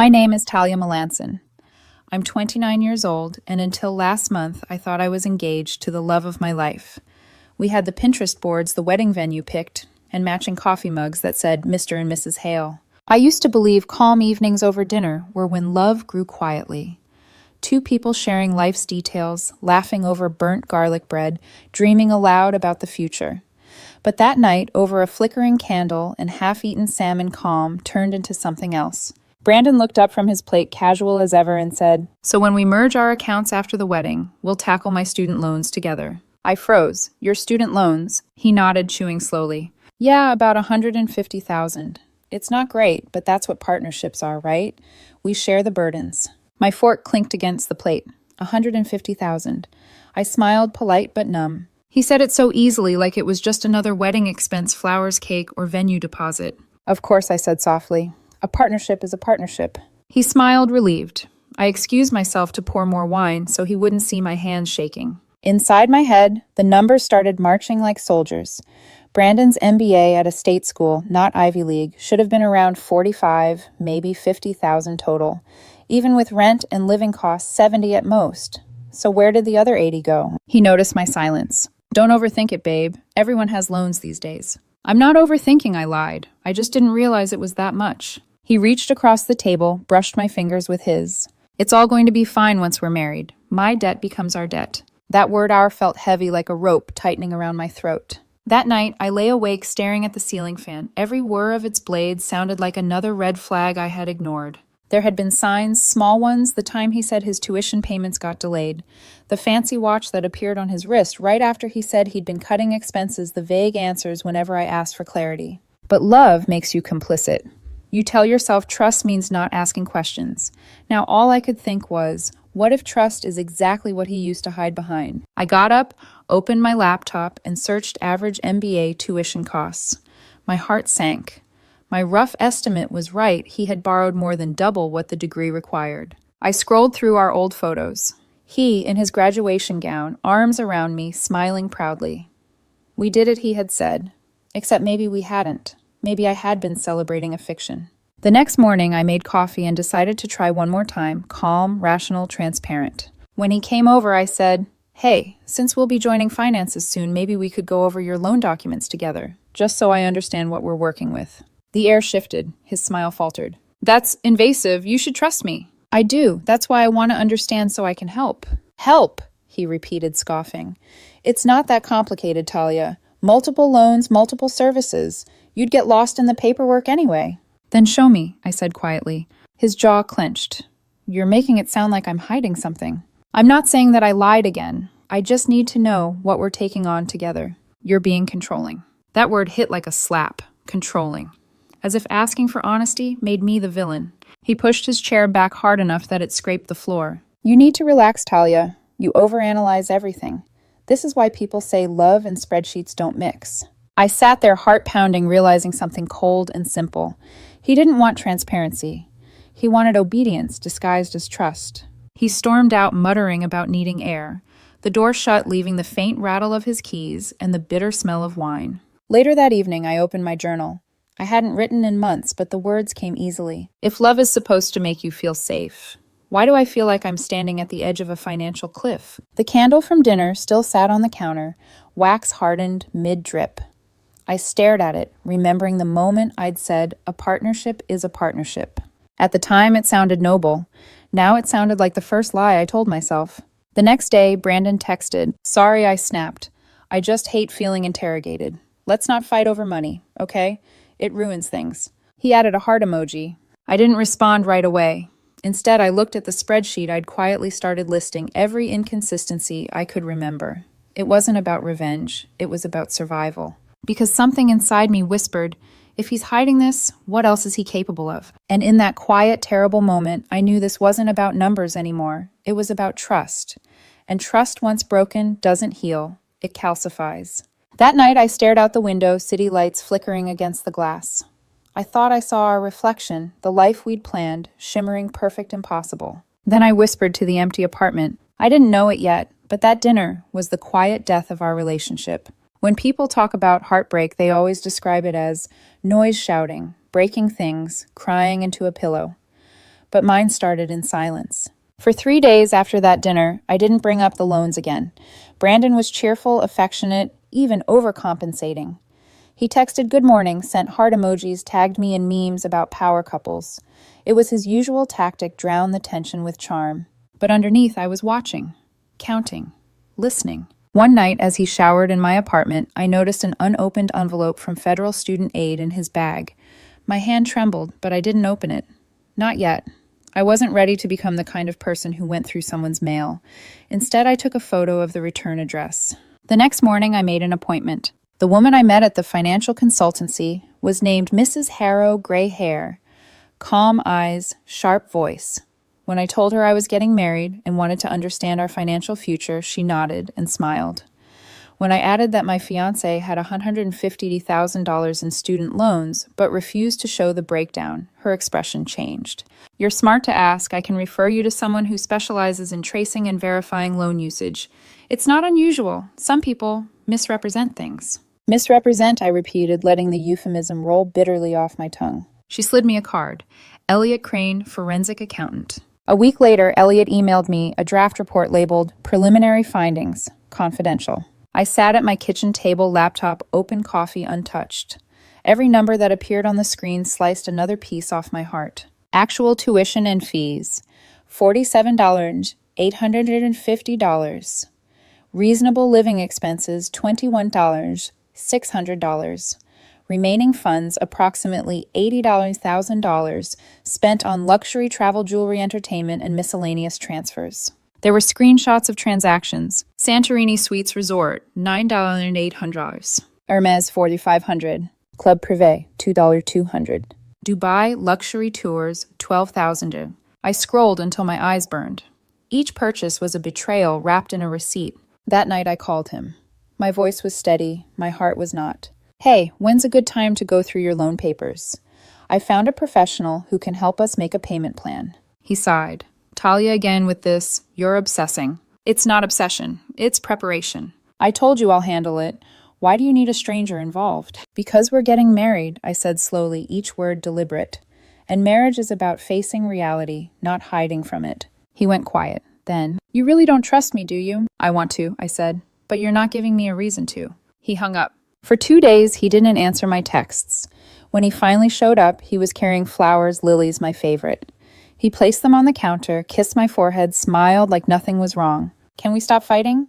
My name is Talia Melanson. I'm 29 years old, and until last month, I thought I was engaged to the love of my life. We had the Pinterest boards the wedding venue picked, and matching coffee mugs that said Mr. and Mrs. Hale. I used to believe calm evenings over dinner were when love grew quietly. Two people sharing life's details, laughing over burnt garlic bread, dreaming aloud about the future. But that night, over a flickering candle and half-eaten salmon calm turned into something else. Brandon looked up from his plate casual as ever and said, "So when we merge our accounts after the wedding, we'll tackle my student loans together." I froze. "Your student loans?" He nodded, chewing slowly. "Yeah, about $150,000. It's not great, but that's what partnerships are, right? We share the burdens." My fork clinked against the plate. $150,000. I smiled, polite but numb. He said it so easily, like it was just another wedding expense, flowers, cake, or venue deposit. "Of course," I said softly. "A partnership is a partnership." He smiled, relieved. I excused myself to pour more wine so he wouldn't see my hands shaking. Inside my head, the numbers started marching like soldiers. Brandon's MBA at a state school, not Ivy League, should have been around 45, maybe 50,000 total. Even with rent and living costs, 70 at most. So where did the other 80 go? He noticed my silence. "Don't overthink it, babe. Everyone has loans these days." "I'm not overthinking," I lied. "I just didn't realize it was that much." He reached across the table, brushed my fingers with his. "It's all going to be fine once we're married. My debt becomes our debt." That word "our" felt heavy like a rope tightening around my throat. That night, I lay awake staring at the ceiling fan. Every whir of its blades sounded like another red flag I had ignored. There had been signs, small ones, the time he said his tuition payments got delayed. The fancy watch that appeared on his wrist right after he said he'd been cutting expenses, the vague answers whenever I asked for clarity. But love makes you complicit. You tell yourself trust means not asking questions. Now all I could think was, what if trust is exactly what he used to hide behind? I got up, opened my laptop, and searched average MBA tuition costs. My heart sank. My rough estimate was right. He had borrowed more than double what the degree required. I scrolled through our old photos. He, in his graduation gown, arms around me, smiling proudly. We did it, he had said. Except maybe we hadn't. Maybe I had been celebrating a fiction. The next morning, I made coffee and decided to try one more time, calm, rational, transparent. When he came over, I said, "Hey, since we'll be joining finances soon, maybe we could go over your loan documents together, just so I understand what we're working with." The air shifted. His smile faltered. "That's invasive. You should trust me." "I do. That's why I want to understand so I can help." "Help," he repeated, scoffing. "It's not that complicated, Talia. Multiple loans, multiple services. You'd get lost in the paperwork anyway." "Then show me," I said quietly. His jaw clenched. "You're making it sound like I'm hiding something." "I'm not saying that I lied again. I just need to know what we're taking on together." "You're being controlling." That word hit like a slap. Controlling. As if asking for honesty made me the villain. He pushed his chair back hard enough that it scraped the floor. "You need to relax, Talia. You overanalyze everything. This is why people say love and spreadsheets don't mix." I sat there heart pounding, realizing something cold and simple. He didn't want transparency. He wanted obedience disguised as trust. He stormed out, muttering about needing air. The door shut, leaving the faint rattle of his keys and the bitter smell of wine. Later that evening, I opened my journal. I hadn't written in months, but the words came easily. If love is supposed to make you feel safe, why do I feel like I'm standing at the edge of a financial cliff? The candle from dinner still sat on the counter, wax hardened, mid-drip. I stared at it, remembering the moment I'd said, "A partnership is a partnership." At the time, it sounded noble. Now it sounded like the first lie I told myself. The next day, Brandon texted, "Sorry," I snapped. "I just hate feeling interrogated. Let's not fight over money, okay? It ruins things." He added a heart emoji. I didn't respond right away. Instead, I looked at the spreadsheet I'd quietly started listing every inconsistency I could remember. It wasn't about revenge. It was about survival. Because something inside me whispered, if he's hiding this, what else is he capable of? And in that quiet, terrible moment, I knew this wasn't about numbers anymore. It was about trust. And trust, once broken, doesn't heal. It calcifies. That night, I stared out the window, city lights flickering against the glass. I thought I saw our reflection, the life we'd planned, shimmering perfect and possible. Then I whispered to the empty apartment. I didn't know it yet, but that dinner was the quiet death of our relationship. When people talk about heartbreak, they always describe it as noise shouting, breaking things, crying into a pillow. but mine started in silence. For 3 days after that dinner, I didn't bring up the loans again. Brandon was cheerful, affectionate, even overcompensating. He texted good morning, sent heart emojis, tagged me in memes about power couples. It was his usual tactic, drown the tension with charm. But underneath, I was watching, counting, listening. One night, as he showered in my apartment, I noticed an unopened envelope from federal student aid in his bag. My hand trembled, but I didn't open it. Not yet. I wasn't ready to become the kind of person who went through someone's mail. Instead, I took a photo of the return address. The next morning, I made an appointment. The woman I met at the financial consultancy was named Mrs. Harrow, gray hair, calm eyes, sharp voice. When I told her I was getting married and wanted to understand our financial future, she nodded and smiled. When I added that my fiancé had $150,000 in student loans, but refused to show the breakdown, her expression changed. You're smart to ask. I can refer you to someone who specializes in tracing and verifying loan usage. It's not unusual. Some people misrepresent things. Misrepresent, I repeated, letting the euphemism roll bitterly off my tongue. She slid me a card. Elliot Crane, forensic accountant. A week later, Elliot emailed me a draft report labeled Preliminary Findings, Confidential. I sat at my kitchen table, laptop, open, coffee untouched. Every number that appeared on the screen sliced another piece off my heart. Actual tuition and fees, $47,850. Reasonable living expenses, $21,600. Remaining funds, approximately $80,000 spent on luxury travel, jewelry, entertainment, and miscellaneous transfers. There were screenshots of transactions. Santorini Suites Resort, $9,800. Hermes, $4,500. Club Privé, $2,200. Dubai Luxury Tours, $12,000. I scrolled until my eyes burned. Each purchase was a betrayal wrapped in a receipt. That night I called him. My voice was steady, my heart was not. Hey, when's a good time to go through your loan papers? I found a professional who can help us make a payment plan. He sighed. Talia again with this, you're obsessing. It's not obsession, it's preparation. I told you I'll handle it. Why do you need a stranger involved? Because we're getting married, I said slowly, each word deliberate. And marriage is about facing reality, not hiding from it. He went quiet. Then, you really don't trust me, do you? I want to, I said, but you're not giving me a reason to. He hung up. For 2 days, he didn't answer my texts. When he finally showed up, he was carrying flowers, lilies, my favorite. He placed them on the counter, kissed my forehead, smiled like nothing was wrong. Can we stop fighting?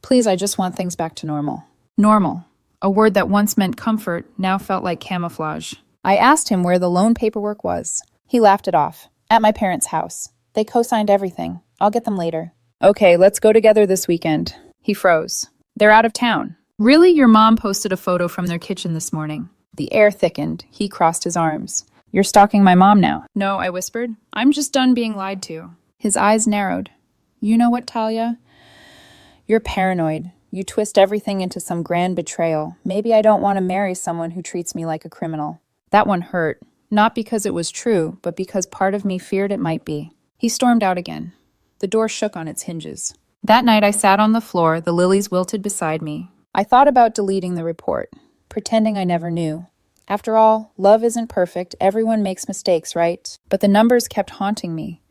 Please, I just want things back to normal. Normal. A word that once meant comfort now felt like camouflage. I asked him where the loan paperwork was. He laughed it off. At my parents' house. They co-signed everything. I'll get them later. Okay, let's go together this weekend. He froze. They're out of town. Really? Your mom posted a photo from their kitchen this morning. The air thickened. He crossed his arms. You're stalking my mom now. No, I whispered. I'm just done being lied to. His eyes narrowed. You know what, Talia? You're paranoid. You twist everything into some grand betrayal. Maybe I don't want to marry someone who treats me like a criminal. That one hurt. Not because it was true, but because part of me feared it might be. He stormed out again. The door shook on its hinges. That night I sat on the floor, the lilies wilted beside me. I thought about deleting the report, pretending I never knew. After all, love isn't perfect. Everyone makes mistakes, right? But the numbers kept haunting me.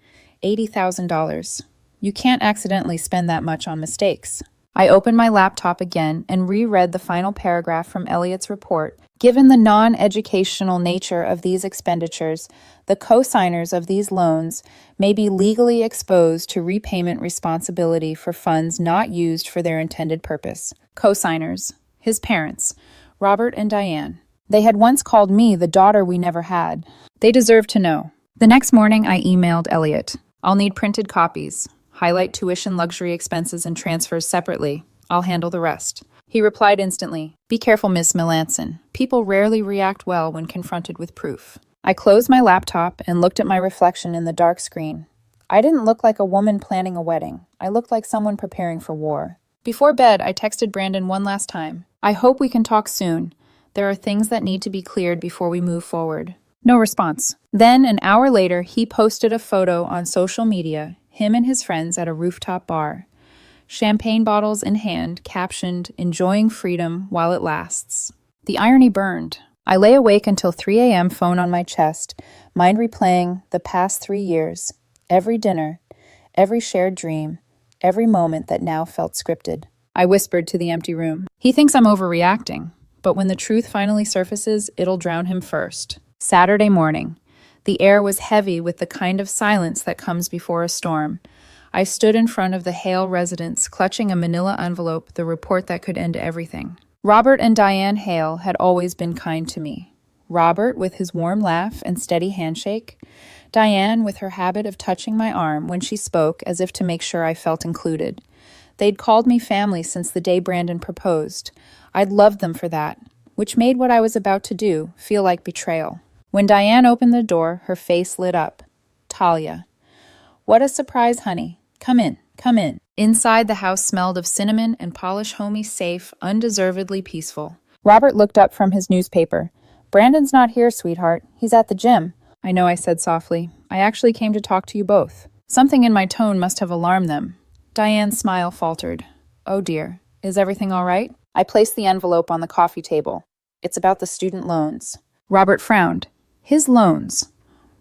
$80,000. You can't accidentally spend that much on mistakes. I opened my laptop again and reread the final paragraph from Elliot's report. Given the non-educational nature of these expenditures, the co-signers of these loans may be legally exposed to repayment responsibility for funds not used for their intended purpose. Co-signers, his parents, Robert and Diane. They had once called me the daughter we never had. They deserved to know. The next morning, I emailed Elliot. I'll need printed copies. Highlight tuition, luxury expenses, and transfers separately. I'll handle the rest. He replied instantly, Be careful, Miss Melanson. People rarely react well when confronted with proof. I closed my laptop and looked at my reflection in the dark screen. I didn't look like a woman planning a wedding. I looked like someone preparing for war. Before bed, I texted Brandon one last time. I hope we can talk soon. There are things that need to be cleared before we move forward. No response. Then, an hour later, he posted a photo on social media, him and his friends at a rooftop bar. Champagne bottles in hand, captioned, Enjoying freedom while it lasts. The irony burned. I lay awake until 3 a.m., phone on my chest, mind replaying the past 3 years, every dinner, every shared dream, every moment that now felt scripted. I whispered to the empty room. He thinks I'm overreacting, but when the truth finally surfaces, it'll drown him first. Saturday morning. The air was heavy with the kind of silence that comes before a storm. I stood in front of the Hale residence, clutching a manila envelope, the report that could end everything. Robert and Diane Hale had always been kind to me. Robert with his warm laugh and steady handshake. Diane with her habit of touching my arm when she spoke as if to make sure I felt included. They'd called me family since the day Brandon proposed. I'd loved them for that, which made what I was about to do feel like betrayal. When Diane opened the door, her face lit up. Talia. What a surprise, honey. Come in, come in. Inside, the house smelled of cinnamon and polish homey safe, undeservedly peaceful. Robert looked up from his newspaper. Brandon's not here, sweetheart. He's at the gym. I know, I said softly. I actually came to talk to you both. Something in my tone must have alarmed them. Diane's smile faltered. Oh dear. Is everything all right? I placed the envelope on the coffee table. It's about the student loans. Robert frowned. His loans.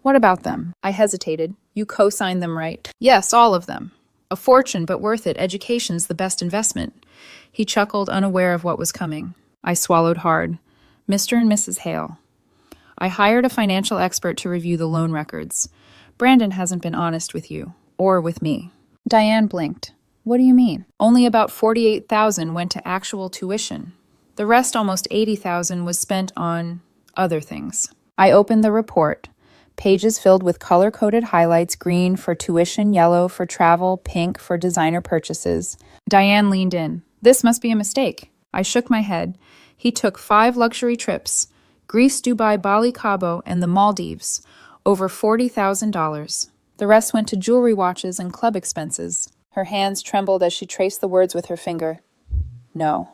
What about them? I hesitated. You co-signed them, right? Yes, all of them. A fortune, but worth it. Education's the best investment. He chuckled, unaware of what was coming. I swallowed hard. Mr. and Mrs. Hale. I hired a financial expert to review the loan records. Brandon hasn't been honest with you, or with me. Diane blinked. What do you mean? Only about $48,000 went to actual tuition. The rest, almost $80,000, was spent on other things. I opened the report. Pages filled with color-coded highlights, green for tuition, yellow for travel, pink for designer purchases. Diane leaned in. This must be a mistake. I shook my head. He took 5 luxury trips. Greece, Dubai, Bali, Cabo, and the Maldives. Over $40,000. The rest went to jewelry, watches, and club expenses. Her hands trembled as she traced the words with her finger. No.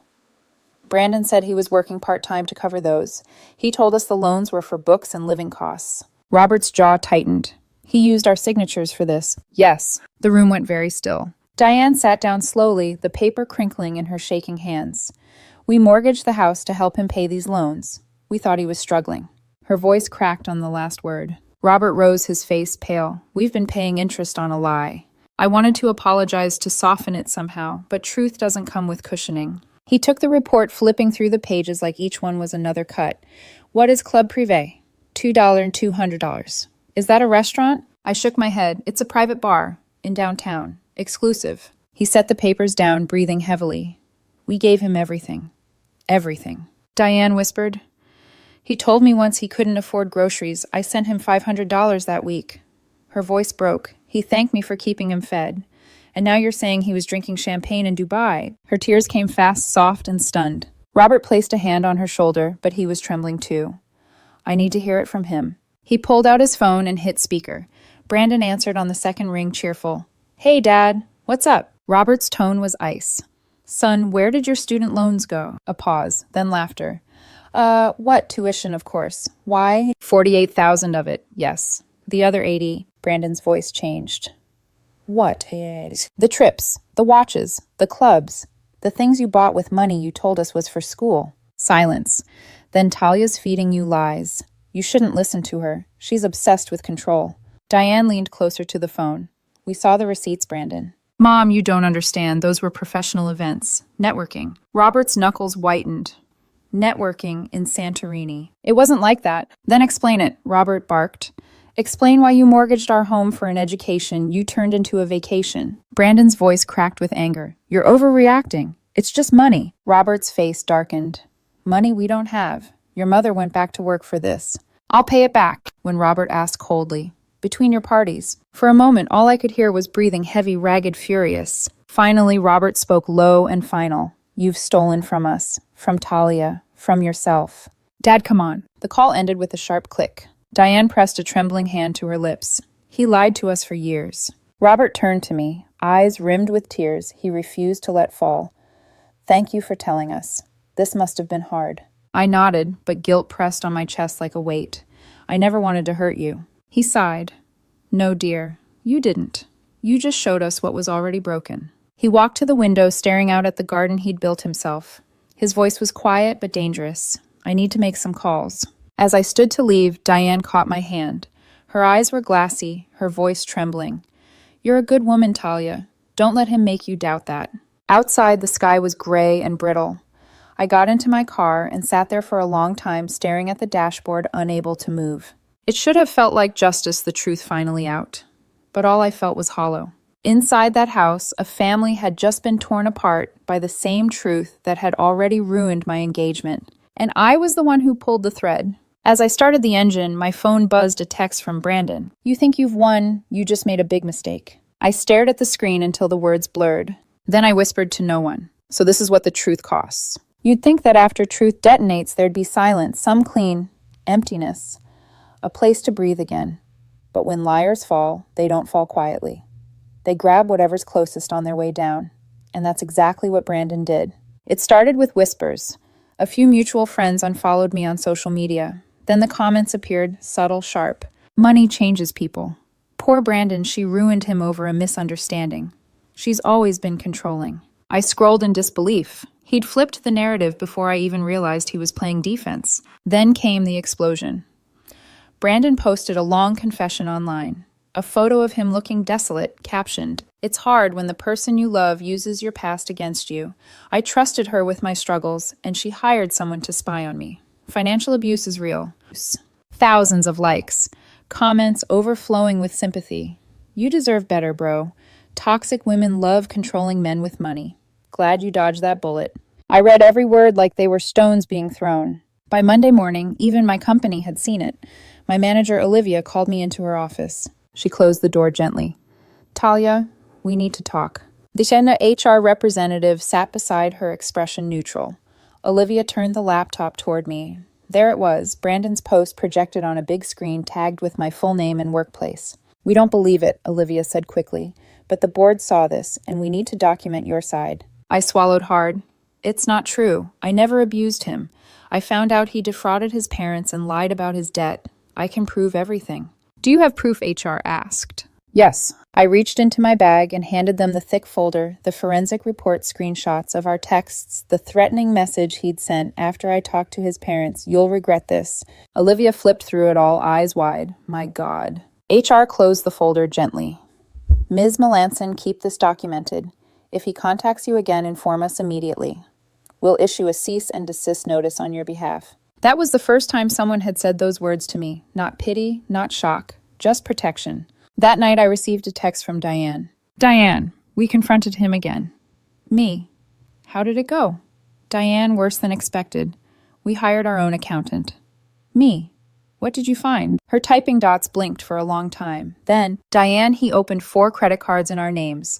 Brandon said he was working part-time to cover those. He told us the loans were for books and living costs. Robert's jaw tightened. He used our signatures for this. Yes. The room went very still. Diane sat down slowly, the paper crinkling in her shaking hands. We mortgaged the house to help him pay these loans. We thought he was struggling. Her voice cracked on the last word. Robert rose, his face pale. We've been paying interest on a lie. I wanted to apologize to soften it somehow, but truth doesn't come with cushioning. He took the report, flipping through the pages like each one was another cut. What is Club Privé? $2 and $200. Is that a restaurant? I shook my head. It's a private bar in downtown. Exclusive. He set the papers down, breathing heavily. We gave him everything. Everything. Diane whispered. He told me once he couldn't afford groceries. I sent him $500 that week. Her voice broke. He thanked me for keeping him fed. And now you're saying he was drinking champagne in Dubai. Her tears came fast, soft, and stunned. Robert placed a hand on her shoulder, but he was trembling too. I need to hear it from him. He pulled out his phone and hit speaker. Brandon answered on the second ring, cheerful. Hey, Dad. What's up? Robert's tone was ice. Son, where did your student loans go? A pause, then laughter. What? Tuition, of course. Why? 48,000 of it, yes. The other 80, Brandon's voice changed. What? The trips, the watches, the clubs, the things you bought with money you told us was for school. Silence. Then Talia's feeding you lies. You shouldn't listen to her. She's obsessed with control. Diane leaned closer to the phone. We saw the receipts, Brandon. Mom, you don't understand. Those were professional events. Networking. Robert's knuckles whitened. Networking in Santorini. It wasn't like that. Then explain it, Robert barked. Explain why you mortgaged our home for an education you turned into a vacation. Brandon's voice cracked with anger. You're overreacting. It's just money. Robert's face darkened. Money we don't have. Your mother went back to work for this. I'll pay it back, when Robert asked coldly. Between your parties. For a moment, all I could hear was breathing heavy, ragged, furious. Finally, Robert spoke low and final. You've stolen from us. From Talia. From yourself. Dad, come on. The call ended with a sharp click. Diane pressed a trembling hand to her lips. He lied to us for years. Robert turned to me, eyes rimmed with tears he refused to let fall. Thank you for telling us. This must have been hard. I nodded, but guilt pressed on my chest like a weight. I never wanted to hurt you. He sighed. No, dear, you didn't. You just showed us what was already broken. He walked to the window, staring out at the garden he'd built himself. His voice was quiet but dangerous. I need to make some calls. As I stood to leave, Diane caught my hand. Her eyes were glassy, her voice trembling. You're a good woman, Talia. Don't let him make you doubt that. Outside, the sky was gray and brittle. I got into my car and sat there for a long time staring at the dashboard, unable to move. It should have felt like justice, the truth finally out. But all I felt was hollow. Inside that house, a family had just been torn apart by the same truth that had already ruined my engagement. And I was the one who pulled the thread. As I started the engine, my phone buzzed a text from Brandon. You think you've won, you just made a big mistake. I stared at the screen until the words blurred. Then I whispered to no one. So this is what the truth costs. You'd think that after truth detonates, there'd be silence, some clean, emptiness, a place to breathe again. But when liars fall, they don't fall quietly. They grab whatever's closest on their way down. And that's exactly what Brandon did. It started with whispers. A few mutual friends unfollowed me on social media. Then the comments appeared, subtle, sharp. Money changes people. Poor Brandon, she ruined him over a misunderstanding. She's always been controlling. I scrolled in disbelief. He'd flipped the narrative before I even realized he was playing defense. Then came the explosion. Brandon posted a long confession online. A photo of him looking desolate, captioned, "It's hard when the person you love uses your past against you. I trusted her with my struggles, and she hired someone to spy on me. Financial abuse is real." Thousands of likes. Comments overflowing with sympathy. You deserve better, bro. Toxic women love controlling men with money. Glad you dodged that bullet. I read every word like they were stones being thrown. By Monday morning, even my company had seen it. My manager, Olivia, called me into her office. She closed the door gently. Talia, we need to talk. The Shena HR representative sat beside her, expression neutral. Olivia turned the laptop toward me. There it was, Brandon's post projected on a big screen tagged with my full name and workplace. We don't believe it, Olivia said quickly, but the board saw this, and we need to document your side. I swallowed hard. It's not true. I never abused him. I found out he defrauded his parents and lied about his debt. I can prove everything. Do you have proof? HR asked. Yes. I reached into my bag and handed them the thick folder, the forensic report screenshots of our texts, the threatening message he'd sent after I talked to his parents. You'll regret this. Olivia flipped through it all, eyes wide. My God. HR closed the folder gently. Ms. Melanson, keep this documented. If he contacts you again, inform us immediately. We'll issue a cease and desist notice on your behalf. That was the first time someone had said those words to me. Not pity, not shock, just protection. That night I received a text from Diane. Diane, we confronted him again. Me. How did it go? Diane, worse than expected. We hired our own accountant. Me. What did you find? Her typing dots blinked for a long time. Then, Diane, he opened 4 credit cards in our names.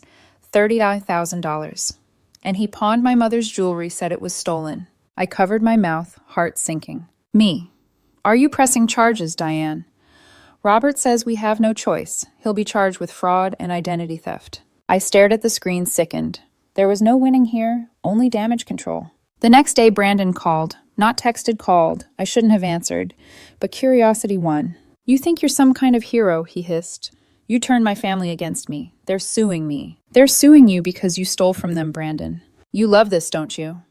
$39,000. And he pawned my mother's jewelry, said it was stolen. I covered my mouth, heart sinking. Me. Are you pressing charges, Diane? Robert says we have no choice. He'll be charged with fraud and identity theft. I stared at the screen, sickened. There was no winning here, only damage control. The next day, Brandon called. Not texted, called. I shouldn't have answered. But curiosity won. You think you're some kind of hero, he hissed. You turned my family against me. They're suing me. They're suing you because you stole from them, Brandon. You love this, don't you?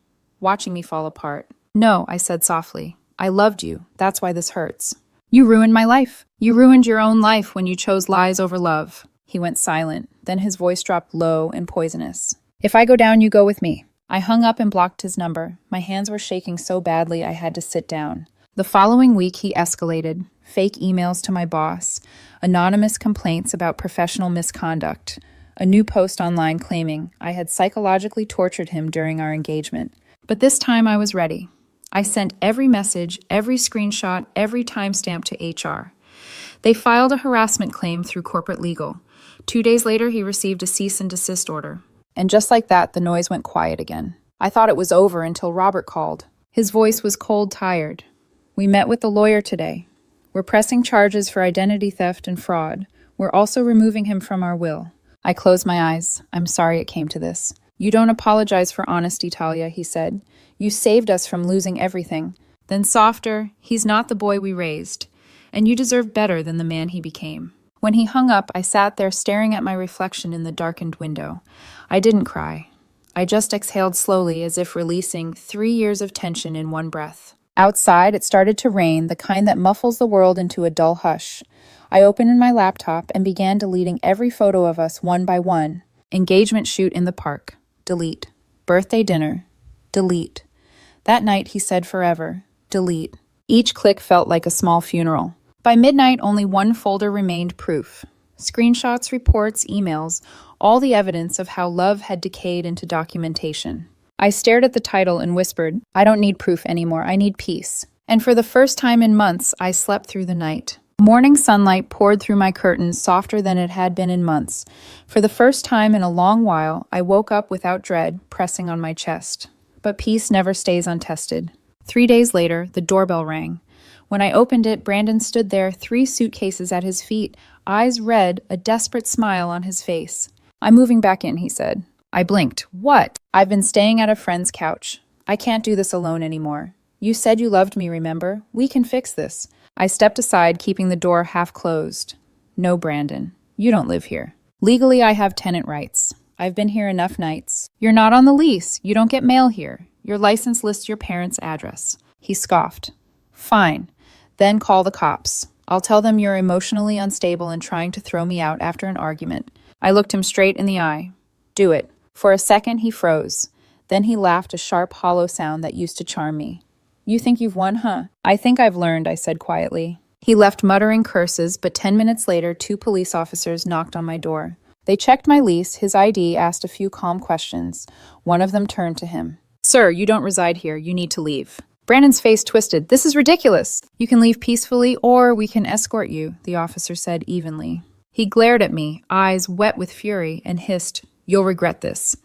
Watching me fall apart. No, I said softly. I loved you. That's why this hurts. You ruined my life. You ruined your own life when you chose lies over love. He went silent. Then his voice dropped low and poisonous. If I go down, you go with me. I hung up and blocked his number. My hands were shaking so badly I had to sit down. The following week, he escalated. Fake emails to my boss. Anonymous complaints about professional misconduct. A new post online claiming I had psychologically tortured him during our engagement. But this time I was ready. I sent every message, every screenshot, every timestamp to HR. They filed a harassment claim through corporate legal. 2 days later, he received a cease and desist order. And just like that, the noise went quiet again. I thought it was over until Robert called. His voice was cold, tired. We met with the lawyer today. We're pressing charges for identity theft and fraud. We're also removing him from our will. I closed my eyes. I'm sorry it came to this. You don't apologize for honesty, Talia, he said. You saved us from losing everything. Then softer, he's not the boy we raised. And you deserve better than the man he became. When he hung up, I sat there staring at my reflection in the darkened window. I didn't cry. I just exhaled slowly as if releasing 3 years of tension in one breath. Outside, it started to rain, the kind that muffles the world into a dull hush. I opened my laptop and began deleting every photo of us one by one. Engagement shoot in the park. Delete. Birthday dinner. Delete. That night, he said forever. Delete. Each click felt like a small funeral. By midnight, only one folder remained: proof. Screenshots, reports, emails, all the evidence of how love had decayed into documentation. I stared at the title and whispered, "I don't need proof anymore, I need peace." And for the first time in months, I slept through the night. Morning sunlight poured through my curtains softer than it had been in months. For the first time in a long while, I woke up without dread pressing on my chest. But peace never stays untested. 3 days later, the doorbell rang. When I opened it, Brandon stood there, 3 suitcases at his feet, eyes red, a desperate smile on his face. "I'm moving back in," he said. I blinked. "What?" "I've been staying at a friend's couch. I can't do this alone anymore. You said you loved me, remember? We can fix this." I stepped aside, keeping the door half closed. "No, Brandon. You don't live here. Legally, I have tenant rights. I've been here enough nights. You're not on the lease. You don't get mail here. Your license lists your parents' address." He scoffed. "Fine. Then call the cops. I'll tell them you're emotionally unstable and trying to throw me out after an argument." I looked him straight in the eye. "Do it." For a second, he froze. Then he laughed, a sharp, hollow sound that used to charm me. "You think you've won, huh?" "I think I've learned," I said quietly. He left muttering curses, but 10 minutes later, 2 police officers knocked on my door. They checked my lease, his ID, asked a few calm questions. One of them turned to him. "Sir, you don't reside here. You need to leave." Brandon's face twisted. "This is ridiculous. You can leave peacefully, or we can escort you," the officer said evenly. He glared at me, eyes wet with fury, and hissed, "You'll regret this."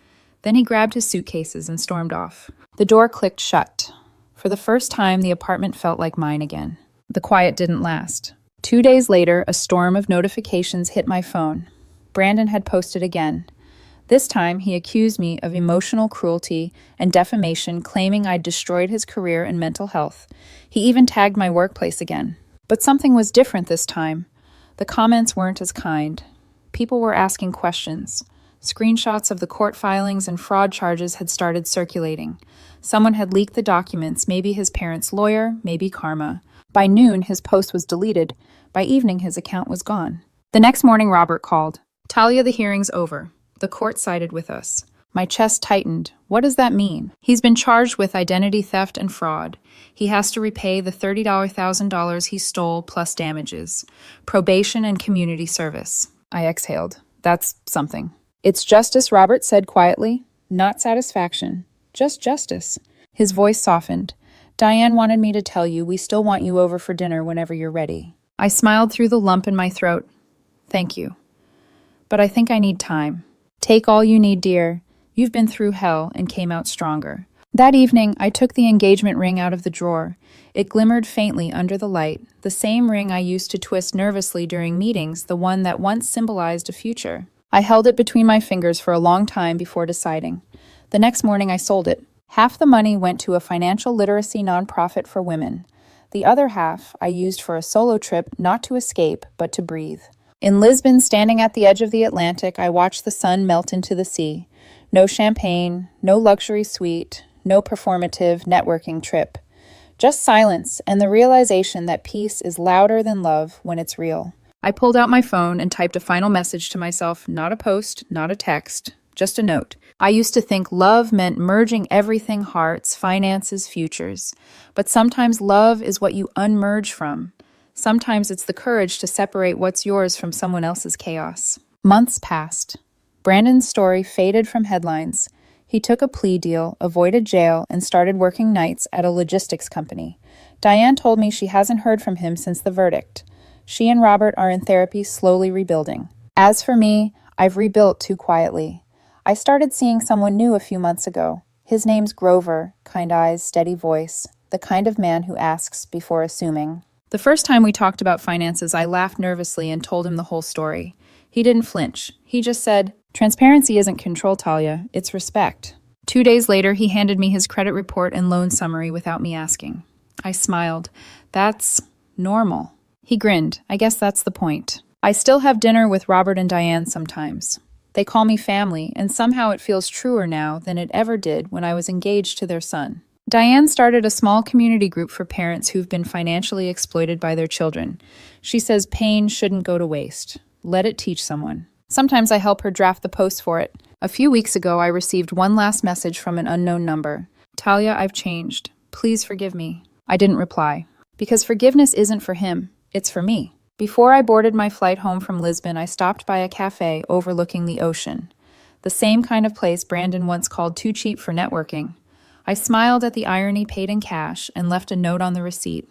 Then he grabbed his suitcases and stormed off. The door clicked shut. For the first time, the apartment felt like mine again. The quiet didn't last. 2 days later, a storm of notifications hit my phone. Brandon had posted again. This time, he accused me of emotional cruelty and defamation, claiming I'd destroyed his career and mental health. He even tagged my workplace again. But something was different this time. The comments weren't as kind. People were asking questions. Screenshots of the court filings and fraud charges had started circulating. Someone had leaked the documents, maybe his parents' lawyer, maybe karma. By noon, his post was deleted. By evening, his account was gone. The next morning, Robert called. "Talia, the hearing's over. The court sided with us." My chest tightened. What does that mean? He's been charged with identity theft and fraud. He has to repay the $30,000 he stole plus damages. Probation and community service. I exhaled. That's something. "It's justice," Robert said quietly. "Not satisfaction. Just justice." His voice softened. "Diane wanted me to tell you we still want you over for dinner whenever you're ready." I smiled through the lump in my throat. "Thank you. But I think I need time." "Take all you need, dear. You've been through hell and came out stronger." That evening, I took the engagement ring out of the drawer. It glimmered faintly under the light, the same ring I used to twist nervously during meetings, the one that once symbolized a future. I held it between my fingers for a long time before deciding. The next morning, I sold it. Half the money went to a financial literacy nonprofit for women. The other half I used for a solo trip, not to escape, but to breathe. In Lisbon, standing at the edge of the Atlantic, I watched the sun melt into the sea. No champagne, no luxury suite, no performative networking trip. Just silence and the realization that peace is louder than love when it's real. I pulled out my phone and typed a final message to myself, not a post, not a text, just a note. I used to think love meant merging everything: hearts, finances, futures. But sometimes love is what you unmerge from. Sometimes it's the courage to separate what's yours from someone else's chaos. Months passed. Brandon's story faded from headlines. He took a plea deal, avoided jail, and started working nights at a logistics company. Diane told me she hasn't heard from him since the verdict. She and Robert are in therapy, slowly rebuilding. As for me, I've rebuilt too quietly. I started seeing someone new a few months ago. His name's Grover, kind eyes, steady voice, the kind of man who asks before assuming. The first time we talked about finances, I laughed nervously and told him the whole story. He didn't flinch. He just said, "Transparency isn't control, Talia. It's respect." 2 days later, he handed me his credit report and loan summary without me asking. I smiled. That's normal. He grinned. I guess that's the point. I still have dinner with Robert and Diane sometimes. They call me family, and somehow it feels truer now than it ever did when I was engaged to their son. Diane started a small community group for parents who've been financially exploited by their children. She says pain shouldn't go to waste. Let it teach someone. Sometimes I help her draft the post for it. A few weeks ago, I received one last message from an unknown number. Talia, I've changed. Please forgive me. I didn't reply. Because forgiveness isn't for him. It's for me. Before I boarded my flight home from Lisbon, I stopped by a cafe overlooking the ocean. The same kind of place Brandon once called too cheap for networking. I smiled at the irony paid in cash and left a note on the receipt.